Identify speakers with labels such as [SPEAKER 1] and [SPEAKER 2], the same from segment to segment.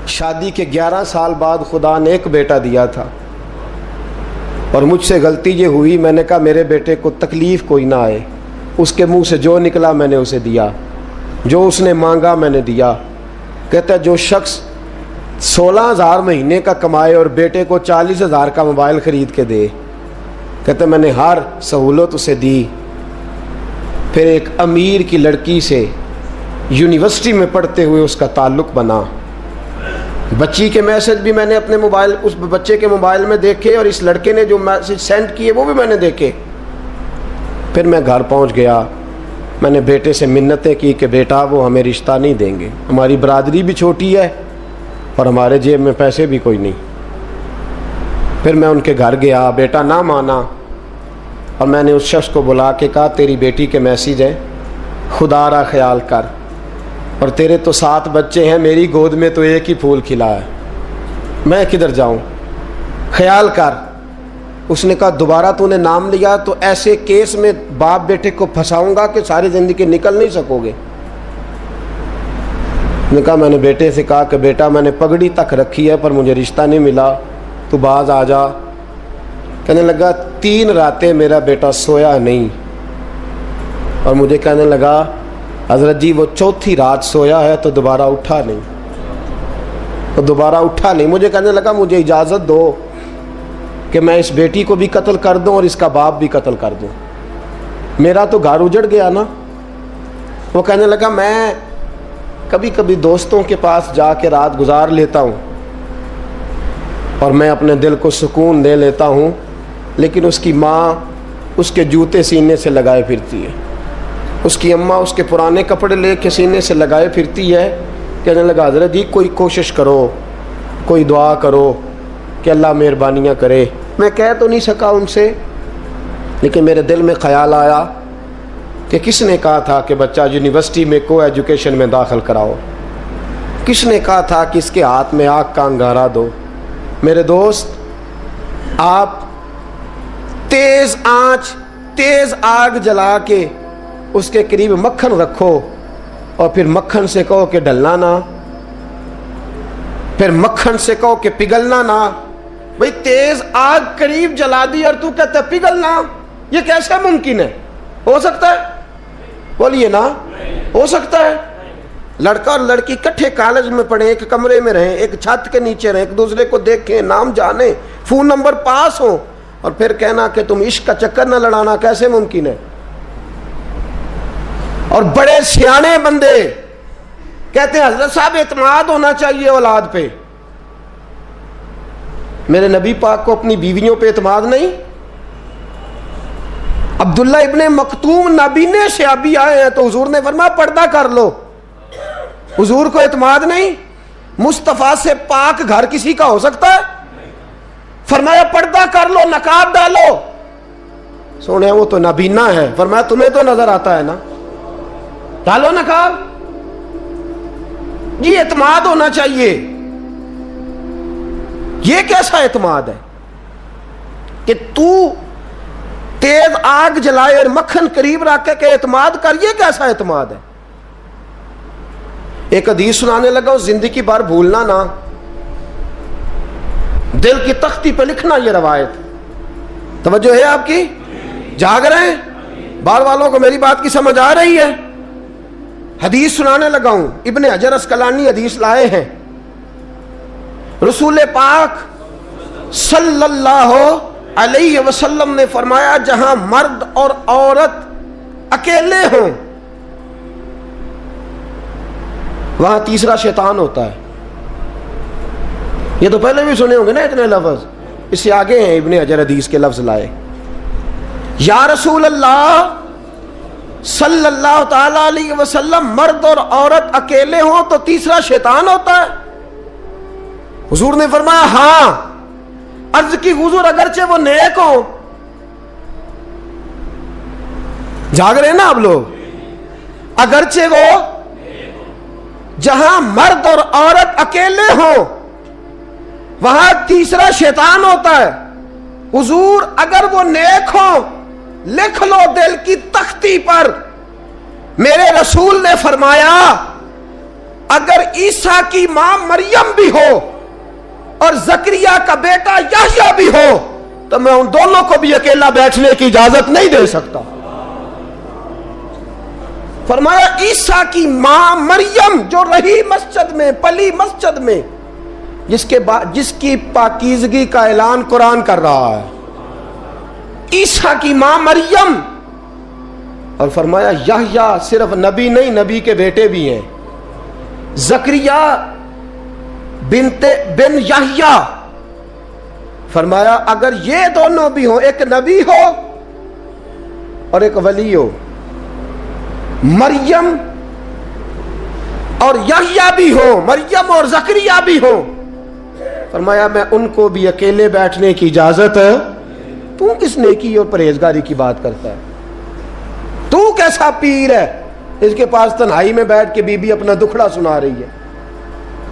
[SPEAKER 1] شادی کے 11 سال بعد خدا نے ایک بیٹا دیا تھا، اور مجھ سے غلطی یہ ہوئی، میں نے کہا میرے بیٹے کو تکلیف کوئی نہ آئے، اس کے منہ سے جو نکلا میں نے اسے دیا، جو اس نے مانگا میں نے دیا۔ کہتا ہے جو شخص 16,000 مہینے کا کمائے اور بیٹے کو 40,000 کا موبائل خرید کے دے، کہتا ہے میں نے ہر سہولت اسے دی۔ پھر ایک امیر کی لڑکی سے یونیورسٹی میں پڑھتے ہوئے اس کا تعلق بنا، بچی کے میسج بھی میں نے اپنے موبائل، اس بچے کے موبائل میں دیکھے، اور اس لڑکے نے جو میسج سینڈ کیے وہ بھی میں نے دیکھے۔ پھر میں گھر پہنچ گیا، میں نے بیٹے سے منتیں کی کہ بیٹا وہ ہمیں رشتہ نہیں دیں گے، ہماری برادری بھی چھوٹی ہے اور ہمارے جیب میں پیسے بھی کوئی نہیں۔ پھر میں ان کے گھر گیا، بیٹا نہ مانا، اور میں نے اس شخص کو بلا کے کہا تیری بیٹی کے میسیج ہیں، خدا را خیال کر، اور تیرے تو 7 بچے ہیں، میری گود میں تو ایک ہی پھول کھلا ہے، میں کدھر جاؤں، خیال کر۔ اس نے کہا دوبارہ تو نے نام لیا تو ایسے کیس میں باپ بیٹے کو پھنساؤں گا کہ ساری زندگی نکل نہیں سکو گے۔ نے کہا میں نے بیٹے سے کہا کہ بیٹا میں نے پگڑی تک رکھی ہے پر مجھے رشتہ نہیں ملا، تو باز آ جا۔ کہنے لگا 3 راتیں میرا بیٹا سویا نہیں، اور مجھے کہنے لگا حضرت جی وہ 4تھی رات سویا ہے تو دوبارہ اٹھا نہیں، تو دوبارہ اٹھا نہیں۔ مجھے کہنے لگا مجھے اجازت دو کہ میں اس بیٹی کو بھی قتل کر دوں اور اس کا باپ بھی قتل کر دوں، میرا تو گھر اجڑ گیا نا۔ وہ کہنے لگا میں کبھی کبھی دوستوں کے پاس جا کے رات گزار لیتا ہوں اور میں اپنے دل کو سکون دے لیتا ہوں، لیکن اس کی ماں اس کے جوتے سینے سے لگائے پھرتی ہے، اس کی اماں اس کے پرانے کپڑے لے کے سینے سے لگائے پھرتی ہے۔ کہنے لگا حضرت جی کوئی کوشش کرو، کوئی دعا کرو کہ اللہ مہربانیاں کرے۔ میں کہہ تو نہیں سکا ان سے، لیکن میرے دل میں خیال آیا کہ کس نے کہا تھا کہ بچہ یونیورسٹی میں کو ایجوکیشن میں داخل کراؤ، کس نے کہا تھا کہ اس کے ہاتھ میں آگ کا انگارہ دو۔ میرے دوست آپ تیز آنچ، تیز آگ جلا کے اس کے قریب مکھن رکھو، اور پھر مکھن سے کہو کہ ڈلنا نہ، پھر مکھن سے کہو کہ پگھلنا نہ۔ بھئی تیز آگ قریب جلا دی اور تو کہتا ہے پگھلنا، یہ کیسے ممکن ہے؟ ہو سکتا ہے؟ بولیے نا، ہو سکتا ہے؟ لڑکا اور لڑکی کٹھے کالج میں پڑھیں، ایک کمرے میں رہیں، ایک چھت کے نیچے رہیں، ایک دوسرے کو دیکھیں، نام جانیں، فون نمبر پاس ہوں، اور پھر کہنا کہ تم عشق کا چکر نہ لڑانا، کیسے ممکن ہے؟ اور بڑے سیانے بندے کہتے ہیں حضرت صاحب اعتماد ہونا چاہیے اولاد پہ۔ میرے نبی پاک کو اپنی بیویوں پہ اعتماد نہیں؟ عبداللہ ابن مکتوم نابینے سے ابھی آئے ہیں تو حضور نے فرمایا پردہ کر لو، حضور کو اعتماد نہیں؟ مصطفیٰ سے پاک گھر کسی کا ہو سکتا ہے؟ فرمایا پردہ کر لو، نقاب ڈالو۔ سونے وہ تو نابینا ہے، فرمایا تمہیں تو نظر آتا ہے نا، ڈالو نقاب۔ یہ اعتماد ہونا چاہیے۔ یہ کیسا اعتماد ہے کہ تو تیز آگ جلائے اور مکھن قریب رکھ کے اعتماد کر؟ یہ کیسا اعتماد ہے؟ ایک حدیث سنانے لگا، زندگی بھر بھولنا نہ، دل کی تختی پہ لکھنا یہ روایت۔ توجہ ہے آپ کی؟ جاگ رہے ہیں؟ بار والوں کو میری بات کی سمجھ آ رہی ہے؟ حدیث سنانے لگا ہوں، ابن حجر اسقلانی حدیث لائے ہیں، رسول پاک صلی اللہ علیہ وسلم نے فرمایا جہاں مرد اور عورت اکیلے ہوں وہاں تیسرا شیطان ہوتا ہے۔ یہ تو پہلے بھی سنے ہوں گے نا اتنے لفظ، اس سے آگے ہیں ابن حجر حدیث کے لفظ لائے۔ یا رسول اللہ صلی اللہ تعالی علیہ وسلم مرد اور عورت اکیلے ہوں تو تیسرا شیطان ہوتا ہے؟ حضور نے فرمایا ہاں۔ عرض کی حضور اگرچہ وہ نیک ہوں، جاگ رہے نا آپ لوگ، اگرچہ وہ جہاں مرد اور عورت اکیلے ہوں وہاں تیسرا شیطان ہوتا ہے۔ حضور اگر وہ نیک ہوں لکھ لو دل کی تختی پر، میرے رسول نے فرمایا اگر عیسیٰ کی ماں مریم بھی ہو اور زکریا کا بیٹا یحییٰ بھی ہو تو میں ان دونوں کو بھی اکیلا بیٹھنے کی اجازت نہیں دے سکتا. فرمایا عیسیٰ کی ماں مریم جو رہی مسجد میں، پلی مسجد میں، جس کی پاکیزگی کا اعلان قرآن کر رہا ہے، عیسیٰ کی ماں مریم. اور فرمایا یحییٰ صرف نبی نہیں، نبی کے بیٹے بھی ہیں، زکریا بن یحییٰ. فرمایا اگر یہ دونوں بھی ہوں، ایک نبی ہو اور ایک ولی ہو، مریم اور یحییٰ بھی ہو، مریم اور زکریا بھی ہو، فرمایا میں ان کو بھی اکیلے بیٹھنے کی اجازت. تو کس نیکی اور پرہیزگاری کی بات کرتا ہے؟ تو کیسا پیر ہے اس کے پاس تنہائی میں بیٹھ کے بی بی اپنا دکھڑا سنا رہی ہے؟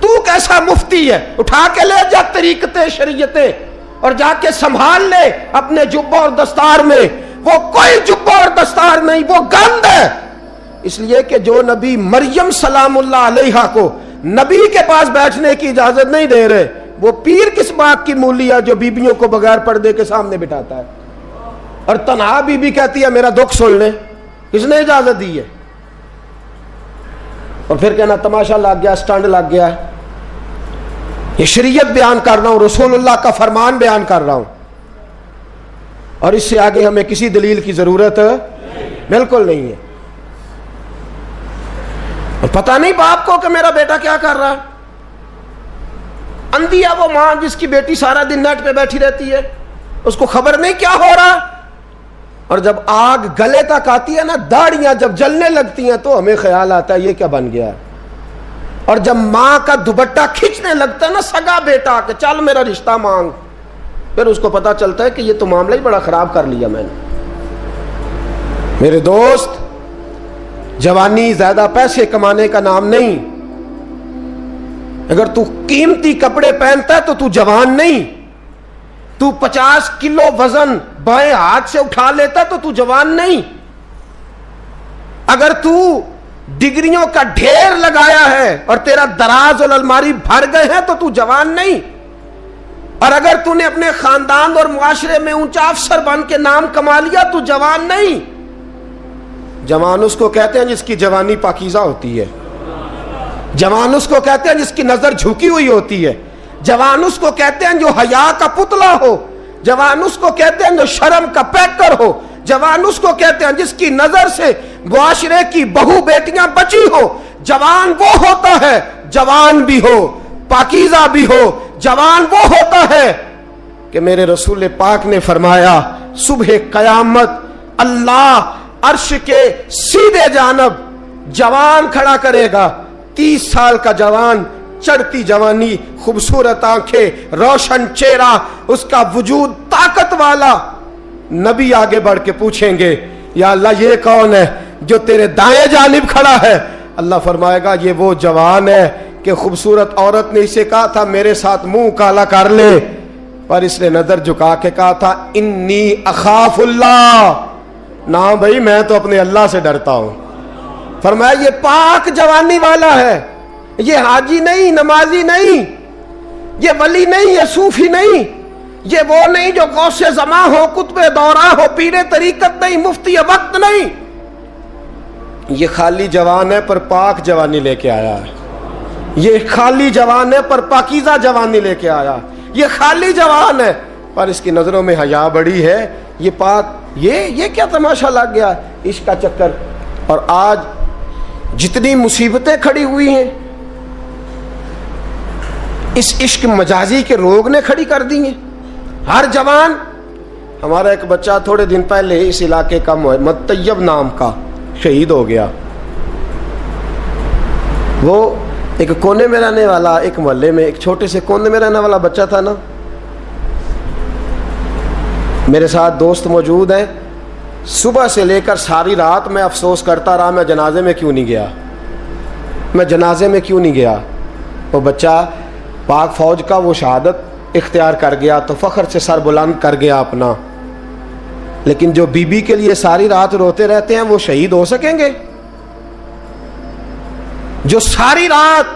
[SPEAKER 1] تو کیسا مفتی ہے؟ اٹھا کے لے جا طریقتیں شریعتیں اور جا کے سنبھال لے اپنے جبہ اور دستار میں. وہ کوئی جبہ اور دستار نہیں، وہ گند ہے. اس لیے کہ جو نبی مریم سلام اللہ علیہا کو نبی کے پاس بیٹھنے کی اجازت نہیں دے رہے، وہ پیر کس بات کی مولی ہے جو بیبیوں کو بغیر پردے کے سامنے بٹھاتا ہے اور تنہا بی بی کہتی ہے میرا دکھ سن لے؟ کس نے اجازت دی ہے؟ اور پھر کہنا تماشا لگ گیا، سٹنڈ لگ گیا. یہ شریعت بیان کر رہا ہوں، رسول اللہ کا فرمان بیان کر رہا ہوں، اور اس سے آگے ہمیں کسی دلیل کی ضرورت بالکل نہیں ہے. پتہ نہیں باپ کو کہ میرا بیٹا کیا کر رہا ہے. اندھی ہے وہ ماں جس کی بیٹی سارا دن نیٹ پہ بیٹھی رہتی ہے، اس کو خبر نہیں کیا ہو رہا. اور جب آگ گلے تک آتی ہے نا، داڑیاں جب جلنے لگتی ہیں تو ہمیں خیال آتا ہے یہ کیا بن گیا. اور جب ماں کا دوپٹہ کھینچنے لگتا ہے نا سگا بیٹا کہ چل میرا رشتہ مانگ، پھر اس کو پتا چلتا ہے کہ یہ تو معاملہ ہی بڑا خراب کر لیا میں نے. میرے دوست، جوانی زیادہ پیسے کمانے کا نام نہیں. اگر تو قیمتی کپڑے پہنتا ہے تو تو جوان نہیں. تو 50 کلو وزن بائیں ہاتھ سے اٹھا لیتا تو تو جوان نہیں. اگر تو ڈگریوں کا ڈھیر لگایا ہے اور تیرا دراز اور الماری بھر گئے ہیں تو تو جوان نہیں. اور اگر تو نے اپنے خاندان اور معاشرے میں اونچا افسر بن کے نام کما لیا تو جوان نہیں. جوان اس کو کہتے ہیں جس کی جوانی پاکیزہ ہوتی ہے. جوان اس کو کہتے ہیں جس کی نظر جھکی ہوئی ہوتی ہے. جوان اس کو کہتے ہیں جو حیا کا پتلا ہو. جوان اس کو کہتے ہیں جو شرم کا پیکر ہو. جوان اس کو کہتے ہیں جس کی نظر سے معاشرے کی بہو بیٹیاں بچی ہو. جوان وہ ہوتا ہے، جوان بھی ہو پاکیزہ بھی ہو، جوان وہ ہوتا ہے کہ میرے رسول پاک نے فرمایا صبح قیامت اللہ عرش کے سیدھے جانب جوان کھڑا کرے گا. 30 سال کا جوان، چڑھتی جوانی، خوبصورت آنکھیں، روشن چہرہ، اس کا وجود طاقت والا. نبی آگے بڑھ کے پوچھیں گے یا اللہ یہ کون ہے جو تیرے دائیں جانب کھڑا ہے؟ اللہ فرمائے گا یہ وہ جوان ہے کہ خوبصورت عورت نے اسے کہا تھا میرے ساتھ منہ کالا کر لے، پر اس نے نظر جھکا کے کہا تھا انی اخاف اللہ. نہ بھائی میں تو اپنے اللہ سے ڈرتا ہوں. فرمایا یہ پاک جوانی والا ہے، یہ حاجی نہیں، نمازی نہیں، یہ ولی نہیں، یہ صوفی نہیں، یہ وہ نہیں جو غوث زمان ہو، قطب دورہ ہو، پیر طریقت نہیں، مفتی وقت نہیں. یہ خالی جوان ہے پر پاک جوانی لے کے آیا ہے. یہ خالی جوان ہے پر پاکیزہ جوانی لے کے آیا. یہ خالی جوان ہے پر اس کی نظروں میں حیا بڑی ہے. یہ پاک، یہ کیا تماشا لگ گیا عشق کا چکر. اور آج جتنی مصیبتیں کھڑی ہوئی ہیں اس عشق مجازی کے روگ نے کھڑی کر دی ہیں. ہر جوان، ہمارا ایک بچہ تھوڑے دن پہلے اس علاقے کا محمد طیب نام کا شہید ہو گیا. وہ ایک کونے میں رہنے والا، ایک محلے میں ایک چھوٹے سے کونے میں رہنے والا بچہ تھا نا. میرے ساتھ دوست موجود ہیں. صبح سے لے کر ساری رات میں افسوس کرتا رہا میں جنازے میں کیوں نہیں گیا، میں جنازے میں کیوں نہیں گیا. وہ بچہ پاک فوج کا وہ شہادت اختیار کر گیا تو فخر سے سر بلند کر گیا اپنا. لیکن جو بی بی کے لیے ساری رات روتے رہتے ہیں وہ شہید ہو سکیں گے؟ جو ساری رات